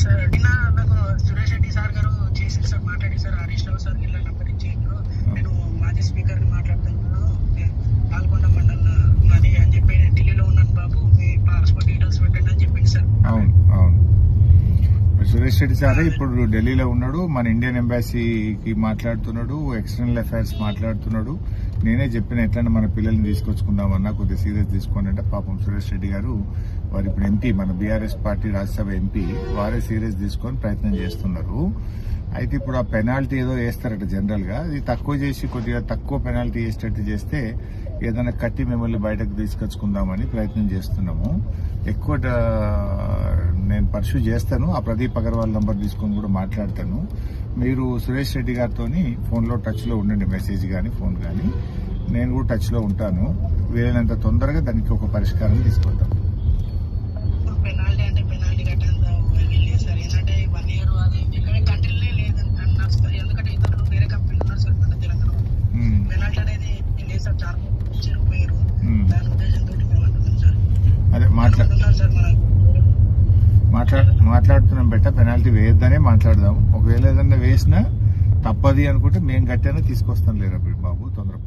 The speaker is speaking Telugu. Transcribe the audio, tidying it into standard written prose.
సార్ నిన్న నాకు సురేష్ రెడ్డి సార్ గారు చేసి సార్ మాట్లాడి సార్ హరీష్ రావు సార్ ఇలా నంబర్ ఇచ్చేయండి, నేను మాజీ స్పీకర్ ని మాట్లాడుతున్నాను, పాల్గొండ మండలం మాది అని చెప్పి ఢిల్లీలో ఉన్నాను బాబు, మీ పాస్పోర్ట్ డీటెయిల్స్ పెట్టండి అని చెప్పింది సార్. అవును అవును, సురేష్ రెడ్డి సారే ఇప్పుడు ఢిల్లీలో ఉన్నాడు, మన ఇండియన్ ఎంబాసీకి మాట్లాడుతున్నాడు, ఎక్స్టర్నల్ అఫైర్స్ మాట్లాడుతున్నాడు. నేనే చెప్పిన ఎట్లా మన పిల్లల్ని తీసుకొచ్చుకుందామన్నా కొద్దిగా సీరియస్ తీసుకోండి అంటే పాపం సురేష్ రెడ్డి గారు వారు ఇప్పుడు ఎంపీ, మన బీఆర్ఎస్ పార్టీ రాజ్యసభ ఎంపీ, వారే సీరియస్ తీసుకొని ప్రయత్నం చేస్తున్నారు. అయితే ఇప్పుడు ఆ పెనాల్టీ ఏదో వేస్తారట జనరల్ గా, అది తక్కువ చేసి కొద్దిగా తక్కువ పెనాల్టీ వేసేటట్టు చేస్తే ఏదైనా కట్టి మిమ్మల్ని బయటకు తీసుకొచ్చుకుందామని ప్రయత్నం చేస్తున్నాము. ఎక్కువ నేను పర్సూ చేస్తాను, ఆ ప్రదీప్ అగర్వాల్ నంబర్ తీసుకొని కూడా మాట్లాడతాను. మీరు సురేష్ రెడ్డి గారితో ఫోన్లో టచ్లో ఉండండి, మెసేజ్ కానీ ఫోన్ కానీ, నేను కూడా టచ్లో ఉంటాను. వీలైనంత తొందరగా దానికి ఒక పరిష్కారం తీసుకుంటాం. పెనాల్టీ అంటే పెనాల్టీ కట్టేంత వెళ్ళలేదు సార్, ఏంటంటే 1 year అది ఇక్కడ కంట్రీలే లేదంటే ఎందుకంటే ఇతరులు వేరే కంపెనీలు ఉన్నారు సార్ మన తెలంగాణలో. పెనాల్టీ అనేది లేదు సార్, చాలా పోయారు, దాని ఉద్దేశంతో మేము అంటున్నాం సార్. అదే సార్ మాట్లాడుతున్నాం బెట్ట, పెనాల్టీ వేయొద్దనే మాట్లాడదాం. ఒకవేళ ఏదన్నా వేసినా తప్పది అనుకుంటే మేము గట్టానే తీసుకొస్తాం లేరా బాబు, తొందరపడి